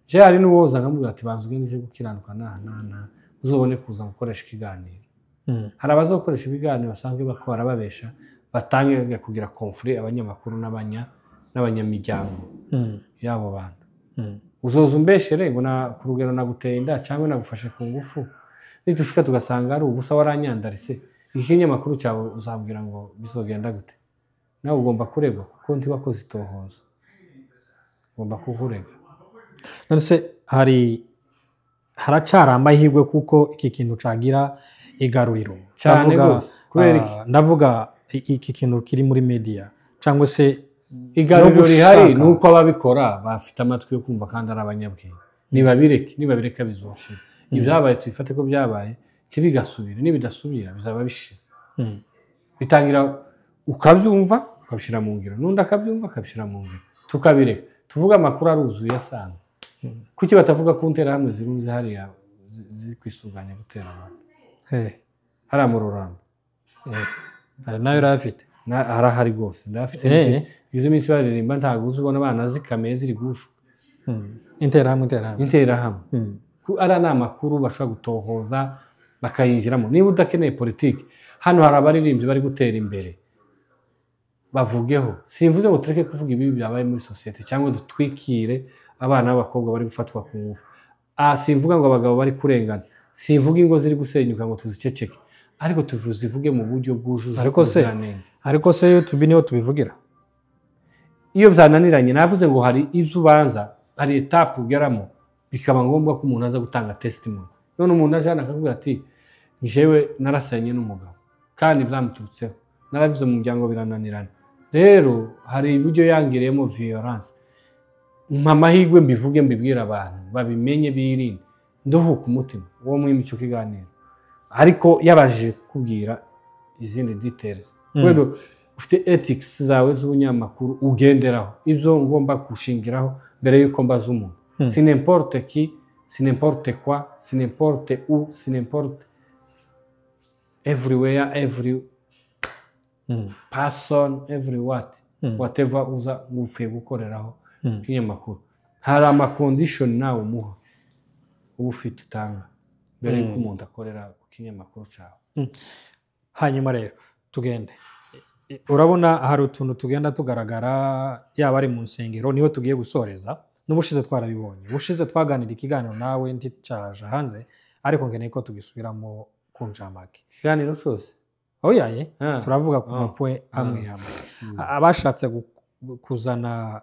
Speaker 1: je hari n'uwoza nkamubwira ati banza ugende gukiranuka na uzobone kuza gukoresha ikiganiro hari abaza gukoresha ibiganiro basanzwe bakora babesha batangiye kugira conflict abanyamakuru n'abanyamiryango y'abo bantu uzoza umbeshere ngo ku rugero naguteye inda cyangwa nagufashe ku ngufu nitushika tugasanga ari ubusa waranyandarise iki kinyamakuru cyawe uzambwira ngo bizogenda gute nawe ugomba kuregwa kuko ntiwakoze itohoza ugomba kukurega
Speaker 2: none se haracara amahirwe kuko iki kintu cagira igaruriro
Speaker 1: cyane gose
Speaker 2: ndavuga iki kintu kiri muri media cyangwa se
Speaker 1: igaruriro rihari nuko ababikora bafite amatwi yo kumva kandi ari abanyabwenge nibabireka bizoshira ibyabaye tubifate ko byabaye tibigasubire nibidasubira bizaba bishize bitangira ukabyumva ukabishira mu ngiro nundi akabyumva akabishira mu ngiro tukabireka tuvuga amakuru aruzuye asanga kuki batavuga ku ntera hamwe zirunze hariya zikwisuganya gutera abantu hariya mu Rurambo
Speaker 2: nayo rafite
Speaker 1: harahari rwose ndafite izo minsi baririmba ntabwo uzubona abana zikame ziri gushuka interahamwe ari n'amakuru bashobora gutohoza bakayinjiramo niba udakeneye politiki hano hari abaririmbyi bari gutera imbere bavugeho simvuze ngo tureke kuvuga ibi byabaye muri sosiyete cyangwa dutwikire abana b'abakobwa bari gufatwa ku ngufu simvuga ngo abagabo bari kurengana simvuga ingo ziri gusenyuka ngo tuziceceke ariko tuzivuge mu buryo bwujuje
Speaker 2: ariko se YouTube niho tubivugira
Speaker 1: iyo byananiranye navuze ngo hari ibyo ubanza hari etape ugeramo bikaba ngombwa ko umuntu aza gutanga testimony none umuntu ajana akakubwira ati njyewe narasanye n'umugabo kandi byamuturutseho narabize mu muryango birananirana rero hari ibyo yangiriyemo violence amahirwe mbivuge mbibwira abantu babimenye birinde nduhuka umutima uwo mu imico kiganiro ariko yabajije kubwira izindi details wendo ufite ethics zawe z'ubunyamakuru ugenderaho ibyo ngomba gushingiraho mbere yuko mbaza umuntu si n'importe qui si n'importe quoi si n'importe où si n'importe everywhere every person every whatever uza ngufiye gukoreraho kinyamakuru hari amacondition nawe umuha uba ufite utanga mbere yuko umuntu akorera ku kinyamakuru cyawe
Speaker 2: hanyuma rero tugende urabona hari utuntu tugenda tugaragara yaba ari mu nsengero niho tugiye gusoreza n'ubushize twarabibonye ubushize twaganira ikiganiro nawe nticaje hanze ariko nkeneye ko tugisubiramo ku ncamake
Speaker 1: ikiganiro cyose
Speaker 2: oyaye turavuga ku mapwe amwe abashatse kuzana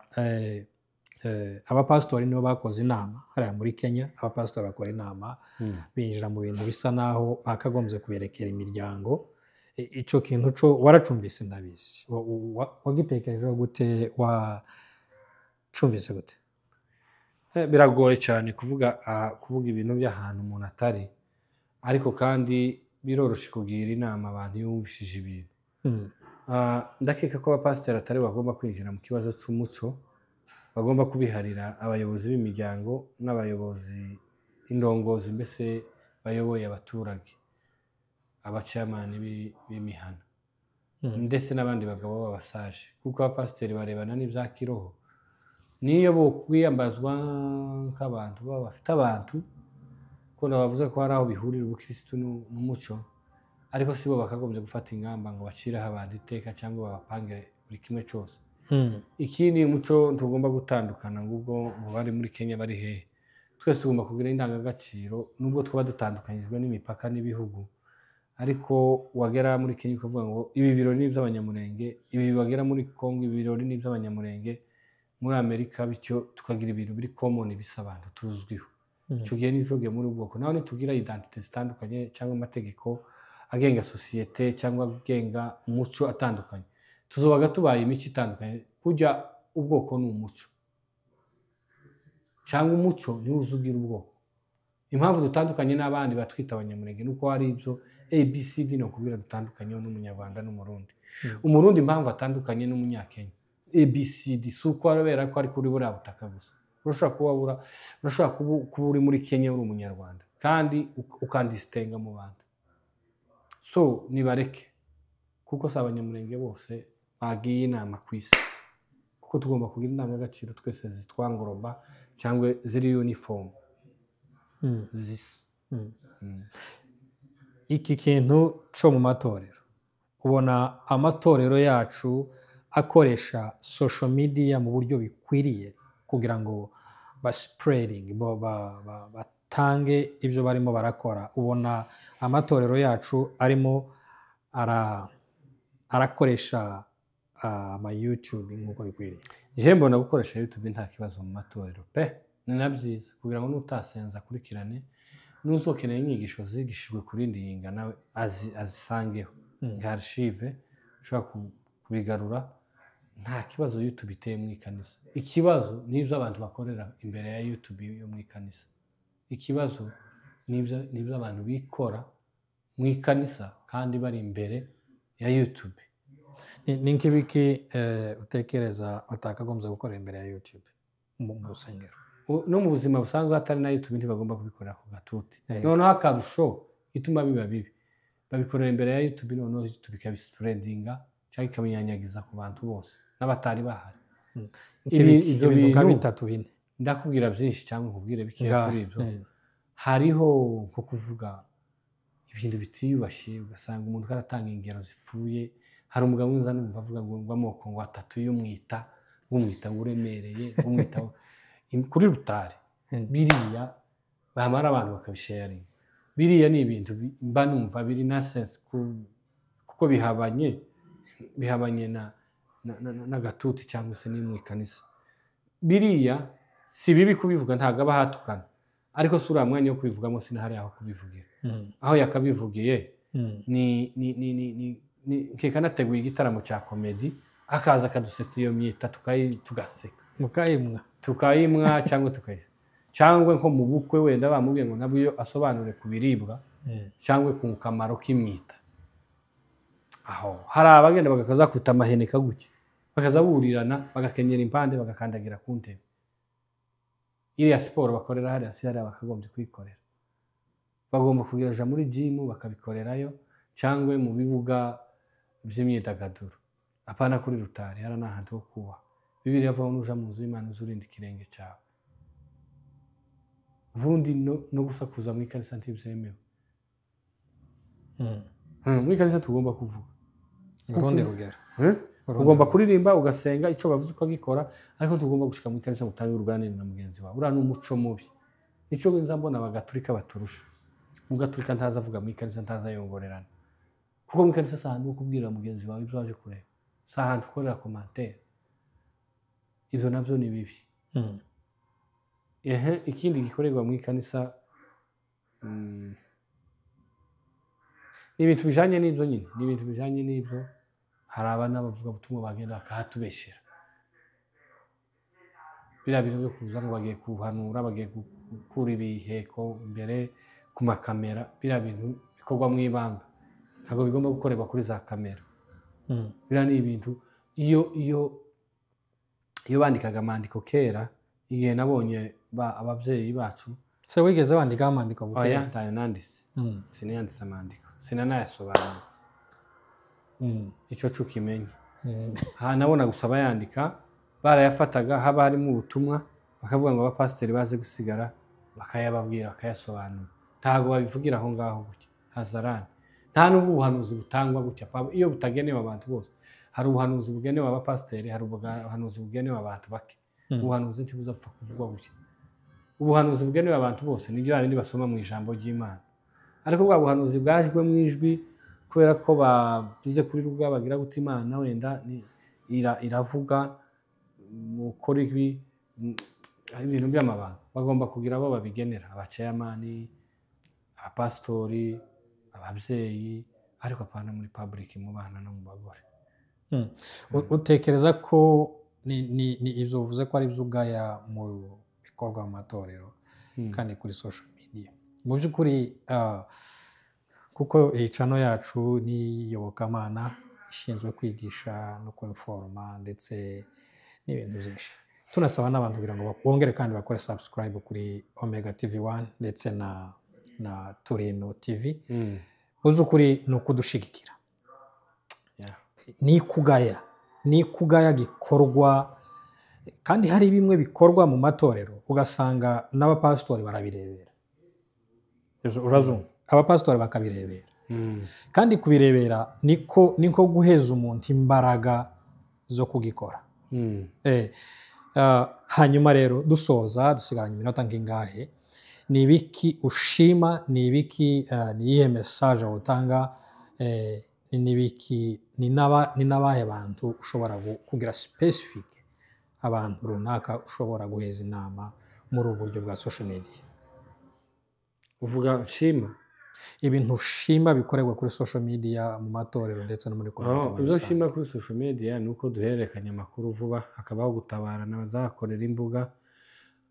Speaker 2: abapasitori nibo bakoze inama hariya muri Kenya abapasitori bakora inama binjira mu bintu bisa naho bakagombye kuberekera imiryango icyo kintu cyo waracumvise ndabizi wagitekerejeho gute wacumvise gute
Speaker 1: biragoye cyane kuvuga ibintu by'ahantu umuntu atari ariko kandi biroroshye kugira inama abantu iyo wumvishije ibintu ndakeka ko abapasiteri atari bagomba kwinjira mu kibazo cy'umuco bagomba kubiharira abayobozi b'imiryango n'abayobozi indongozi mbese bayoboye abaturage abacamani b'imihana ndetse n'abandi bagabo b'abasaje kuko abapasiteri barebana n'ibya kiroho niyo bo kwiyambazwa nk'abantu baba bafite abantu ko bavuze ko hari aho bihurira ubukirisitu n'umuco ariko si bo bakagombye gufata ingamba ngo bacireho abantu iteka cyangwa babapangire buri kimwe cyose iki ni umuco tugomba gutandukana ngubwo ngo bari muri Kenya bari hehe twese tugomba kugira indangagaciro nubwo twaba dutandukanyijwe n'imipaka n'ibihugu ariko wagera muri Kenya ukavuga ngo ibi birori ni iby'abanyamurenge ibi bagera muri Kongo ibi birori ni iby'abanyamurenge muri Amerika bityo tukagira ibintu biri common bisa abantu tuzwiho icyo gihe nitwoge muri ubwoko naho nitugira identite zitandukanye cyangwa amategeko agenga sosiyete cyangwa agenga umuco atandukanye tuzobaga tubaye imico itandukanye kujya ubwoko ni umuco cyangwa umuco niwo uzugira ubwoko impamvu dutandukanye n'abandi batwita abanyamurenge nuko hari ibyo ABCD no kubwira dutandukanye n'umunyarwanda n'umurundi umurundi impamvu atandukanye n'umunyakenya ABCD suko arabera ko ari kuri buriya butaka gusa urashobora kuba uri muri Kenya uri umunyarwanda kandi ukandisitenga mu bantu so nibareke kuko si abanyamurenge bose bagiye inama ku isi kuko tugomba kugira indangagaciro twese zitwangoroba cyangwa ziri uniform zisa
Speaker 2: iki kintu cyo mu matorero ubona amatorero yacu akoresha social media mu buryo bikwiriye kugira ngo baspreading batange ibyo barimo barakora. Ubona amatorero yacu arimo arakoresha ama YouTube nk'uko bikwiriye.
Speaker 1: Je mbona gukoresha YouTube nta kibazo mu matorero pe, ni na byiza kugira ngo nutasenza akurikirane, nuzokeneye inyigisho zigishijwe kuri ndiyinga nawe azisangeho nka archive ushobora kubigarura. Nta kibazo YouTube iteye mu ikanisa. Ikibazo nibyo abantu bakorera imbere ya YouTube yo mu ikanisa. Ikibazo nibyo abantu bikora mu ikanisa kandi bari imbere ya YouTube.
Speaker 2: Ni nk'ibiki utekereza utakagombye gukora imbere ya YouTube mu rusengero?
Speaker 1: No mu buzima busanzwe hatari na YouTube ntibagomba kubikorera ku gatuti. Noneho akarusho ituma biba bibi, babikorera imbere ya YouTube, noneho YouTube ikabispreadinga cyangwa ikabinyanyagiza ku bantu bose n'abatari bahari.
Speaker 2: Ibyo bintu bitatu bine
Speaker 1: ndakubwira byinshi cyangwa nkubwire bikeya kuri ibyo. Hariho nko kuvuga ibintu bitiyubashye, ugasanga umuntu karatanga ingero zipfuye. Hari umugabo mwiza numva avuga ngo amoko ngo atatu y'umwita ngo uremereye umwita kuri rutare. Biriya bamara abantu bakabisharinga. Biriya ni ibintu mba numva biri na sense kuko bihabanye na gatuti cyangwa se ni mu ikanisa. Biriya si bibi kubivuga, ntago aba hatukana, ariko sura mwanya wo kubivugamo sinahari aho kubivugira. Aho yakabivugiye ni kanateguye igitaramo cya comedy, akaza akadusetsa iyo myita tugaseka tukayimwa cyangwa cyangwa nko mu bukwe wenda bamubwiye ngo nabyo asobanure ku biribwa cyangwa ku kamaro k'imyita. Aho hari abagenda bagakaza kuta amahene kaguke, bakaza burirana, bagakenyera impande, bagakandagira ku ntebe. Iriya siporo bakorera hariya si hariya bakagombye kwikorera. Bagomba kugira muri gym bakabikorerayo cyangwa mu bibuga by'imyidagaduro, apana kuri rutari. Hari n'ahantu ho kuba Bibiliya avuga nuja mu nzu y'Imana uzurinda ikirenge cyawe. Ubundi no gusakuza mu ikanisa ntibyemewe. Mu ikanisa tugomba kuvuga
Speaker 2: urundi rugero.
Speaker 1: Ugomba kuririmba ugasenga icyo bavuze ko gikora, ariko tugomba gushika mu ikanisa mutangira uruganiriro na mugenzi wawe. Ura n'umuco mubi. Nico nza mbona bagaturika baturusha. Mugaturika ntaza avuga mu ikanisa, ntaza yongorerana. Kuko mu ikanisa sahantu wo kubwira mugenzi wawe ibyo waje kureba, sahantu ukorera commentaire. Ibyo nabyo ni bibi. Ikindi gikorerwa mu ikanisa ni ibintu bijanye n'ibyo nyine, ni ibintu bijanye n'ibyo. Hari abana bavuga butumwa bagenda bakahatubeshera. Biriya bintu byo kuza ngo bagiye kuhanura, bagiye gukura ibiheko imbere ku makamera, biriya bintu bikorwa mu ibanga, ntabwo bigomba gukorerwa kuri za kamera. Biriya ni ibintu iyo bandikaga amandiko kera, igihe nabonye ababyeyi bacu.
Speaker 2: Se wigeze wandika amandiko
Speaker 1: bukera? Oya, ntayo nanditse. Sinayanditse amandiko, sinanayasobanura. Icyo cyukimenye. Nabona gusa bayandika, barayafataga, haba harimo ubutumwa, bakavuga ngo abapasiteri baze gusigara, bakayababwira, bakayasobanura. Ntabwo babivugira aho ngaho gutya hazarane. Nta n'ubwo ubuhanuzi butangwa gutya, iyo butagenewe abantu bose. Hari ubuhanuzi bugenewe abapasiteri, hari ubuhanuzi bugenewe abantu bake. Ubuhanuzi ntibuzapfa kuvugwa gutya. Ubuhanuzi bugenewe abantu bose ni byo bindi basoma mu ijambo ry'Imana. Ariko bwa buhanuzi bwajwe mu ijwi kubera ko bagize kuri ruga bagira guti Imana wenda iravuga mukora ibi ibintu by'amabanga, bagomba kugira abo babigenera, abacayamani, abapastori, ababyeyi, ariko apana muri public mu bana no mu bagore.
Speaker 2: Utekereza ko ni ibyo uvuze ko ari byo ugaya mu bikorwa mu matorero kandi kuri social media? Mu by'ukuri kuko iyi channel yacu ni iyobokamana ishinzwe kwigisha no kwinforma ndetse n'ibintu byinshi. Tunasaba n'abantu kugira ngo bongere kandi bakore subscribe kuri Omega TV1 ndetse na Turino TV. Mu by'ukuri ni ukudushigikira. Ni kugaya gikorwa, kandi hari bimwe bikorwa mu matorero ugasanga n'abapastori barabirebera. Urazumva? Abapastori bakabirebera. Kandi kubirebera niko guheza umuntu imbaraga zo kugikora. Hanyuma rero dusoza dusigaranye iminota nk'ingahe, ni ibiki ushima, ni ibiki ni iyihe mesaje utanga, ni n'abahe bantu ushobora kugira specific abantu runaka ushobora guheza inama muri ubu buryo bwa social media?
Speaker 1: uvuga nshima
Speaker 2: ibintu ushima bikorerwa kuri social media mu matorero ndetse no muri
Speaker 1: community. Ibyo nshima kuri social media ni uko duhererekanya amakuru vuba, hakabaho gutabarana bazakorera imbuga.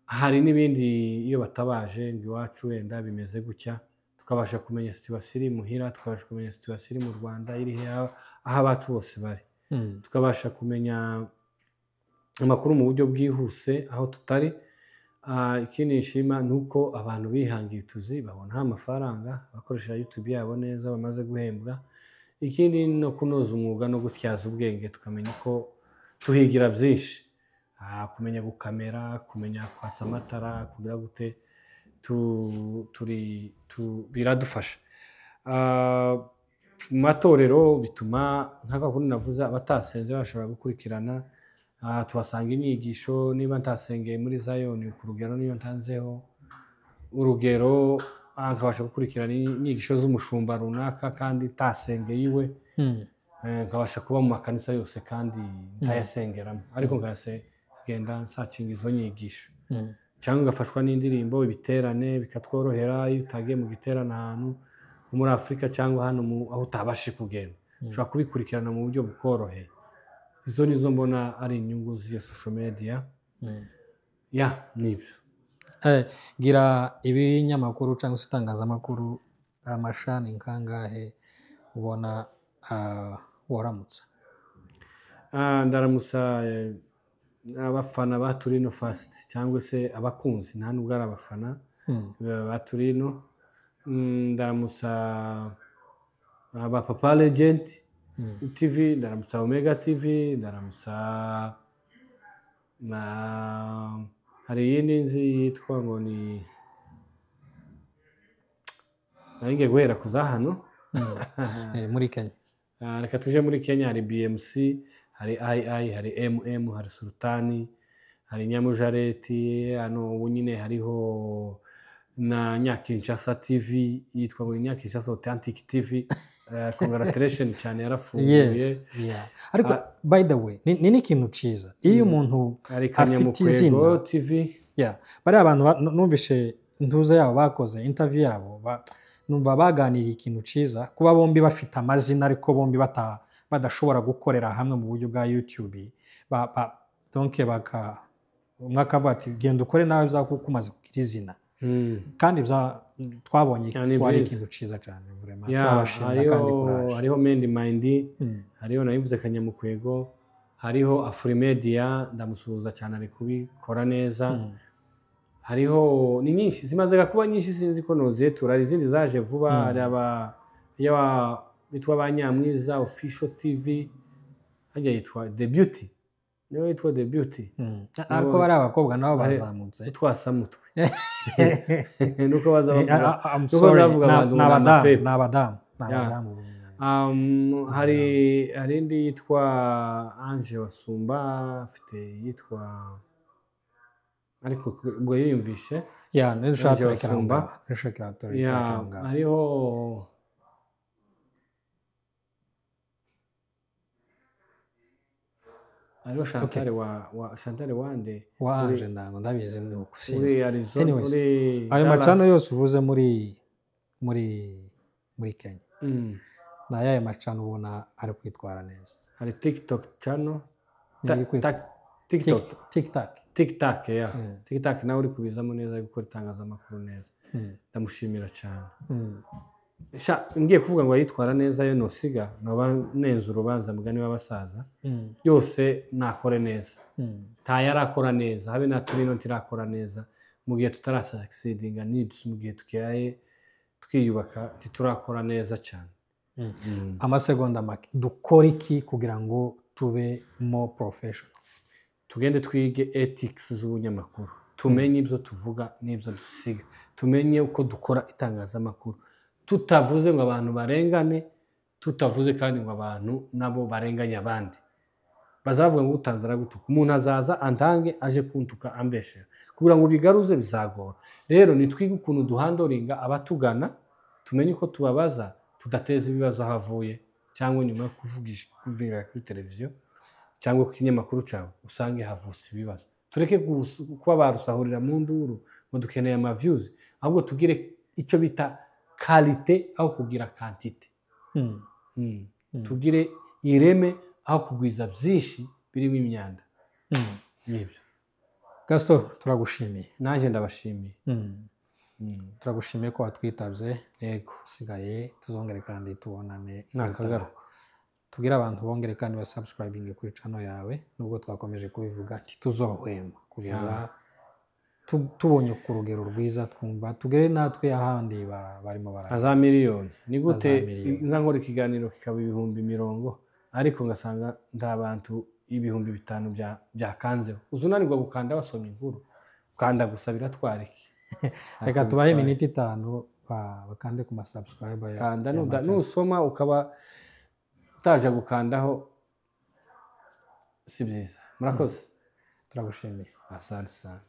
Speaker 1: Hari n'ibindi iyo batabaje ngo iwacu wenda bimeze gutya, tukabasha kumenya situation iri muhira, tukabasha kumenya situation iri mu Rwanda, iri aho abacu bose bari. Tukabasha kumenya amakuru mu buryo bwihuse aho tutari. Ikindi nshima ni uko abantu bihangiye utuzi babona amafaranga bakoresha YouTube yabo neza bamaze guhembwa. Ikindi no kunoza umwuga no gutyaza ubwenge, tukamenya ko tuhigira byinshi, kumenya gukamera, kumenya kwasa amatara, kugira gute biradufasha. Mu matorero bituma nk'aka kundi navuze abatasenze bashobora gukurikirana, tuhasanga inyigisho. Niba ntasengeye muri Zion ku rugero niyo ntanzeho urugero, nkabasha gukurikirana inyigisho z'umushumba runaka kandi ntasengeye iwe, nkabasha kuba mu makanisa yose kandi ntayasengeramo, ariko nkagenda nsacinga izo nyigisho. Cyangwa ngafashwa n'indirimbo, ibiterane bikatworohera. Iyo utagiye mu giterane ahantu muri Afurika cyangwa hano aho utabashije kugenda, ushobora kubikurikirana mu buryo bukoroheye. Izo nizo mbona ari inyungu z'iyo social media. Nibyo.
Speaker 2: Gira ibinyamakuru cyangwa se itangazamakuru amashani nkangahe ubona waramutsa?
Speaker 1: Ndaramutsa abafana ba Turino Fast cyangwa se abakunzi, nta nubwo ari abafana ba Turino. Ndaramutsa aba Papa Legend TV, ndaramutsa Omega TV, ndaramutsa hari iyindi nzi yitwa ngo ni naringe guhera kuza hano
Speaker 2: muri Kenya.
Speaker 1: Reka tuje muri Kenya. Hari BMC, hari II, hari hari Sultani, hari Nyamujareti. Hano ubu nyine hariho na Nyakinshasa TV yitwa ngo Nyakinshasa Authentic TV. Congratulations cyane yarafunguye.
Speaker 2: Ariko by the way ni ikintu cyiza iyo umuntu afite izina
Speaker 1: TV.
Speaker 2: Bari abantu numvishe ntuze yabo bakoze interview yabo, numva baganiriye ikintu cyiza kuba bombi bafite amazina ariko bombi badashobora gukorera hamwe mu buryo bwa YouTube. Donc umwe akavuga ati genda ukore nawe uzakumaze kugira izina. Kandi twabonye ko ari ikintu cyiza cyane vraiment. Twabashimira kandi courage.
Speaker 1: Hariho Mendi Mind, hariho nayivuze Kanyamukwego, hariho Afrimedia, ndamusuhuza cyane ari kubikora neza. Hariho ni nyinshi zimaze kuba nyinshi, sinzi ko nozetura. Izindi zaje vuba, hari bitwa Banyamwiza Official TV, hajya yitwa The Beauty, niyo yitwa The Beauty.
Speaker 2: Ariko bari abakobwa nabo bazamutse
Speaker 1: twasamutwe nuko
Speaker 2: bazavuga n'abadamu.
Speaker 1: Hari indi yitwa Ange Wasumba, afite yitwa ariko ubwo yiyumvishe hariho Chantal Wande
Speaker 2: wanje ndango ndabizi ni ukusiza. Anyways, ayo macano yose uvuze muri Kenya, na yaye macano ubona ari kwitwara neza.
Speaker 1: Hari TikTok channel, TikTok TikTok nawe uri kubizamo neza, gukora itangazamakuru neza. Ndamushimira cyane. Ngiye kuvuga ngo yitwara neza yo nosiga noba neza urubanza mugani w'abasaza. Yose nakore neza, nta yarakora neza, habe na Turino tirakora neza mu gihe tutarasucceedinga needs, mu gihe tukiyaye twiyubaka turakora neza cyane.
Speaker 2: Amasegonda make dukora iki kugira ngo tube more professional?
Speaker 1: Tugende twige ethics z'ubunyamakuru, tumenye ibyo tuvuga n'ibyo dusiga, tumenye uko dukora itangazamakuru, tutavuze ngo abantu barengane, tutavuze kandi ngo abantu nabo barenganya abandi. bazavuga ngo utanze aragutuka. Umuntu azaza antange aje kuntuka ambeshera kugira ngo bigaruze bizagora. Rero nitwiga ukuntu duhandoringa abatugana, tumenye uko tubabaza, tudateza ibibazo aho avuye cyangwa nyuma yo kuvugira kuri televiziyo cyangwa ku kinyamakuru cyawe usange havutse ibibazo. Tureke kuba barusahurira mu nduru ngo dukeneye ama views, ahubwo tugire icyo bita qualité aho kugira quantité. Tugire ireme aho kugwiza byinshi birimo imyanda. Nibyo.
Speaker 2: Gaston, turagushimiye.
Speaker 1: Naje ndabashimiye.
Speaker 2: Turagushimiye ko watwitabye.
Speaker 1: Yego.
Speaker 2: Sigaye tuzongere kandi tubonane.
Speaker 1: Nakagaruka.
Speaker 2: Tubwire abantu bongere kandi basubscribing kuri channel yawe, nubwo twakomeje kubivuga ati tuzohwema kugeza tubonye ku rugero rwiza, twumva tugere natwe ahandi barimo bara
Speaker 1: za miliyoni. Ni gute nza nkora ikiganiro kikaba 100,000 ariko ngasanga nta bantu 5,000 byakanzeho. Uzunanirwa gukanda basomye inkuru, ukanda gusa biratwariki.
Speaker 2: Reka tubahe iminota 5 bakande ku subscriber
Speaker 1: kanda nusoma ukaba utaje gukandaho si byiza. Murakoze.
Speaker 2: Turagushimiye.
Speaker 1: Asante sana.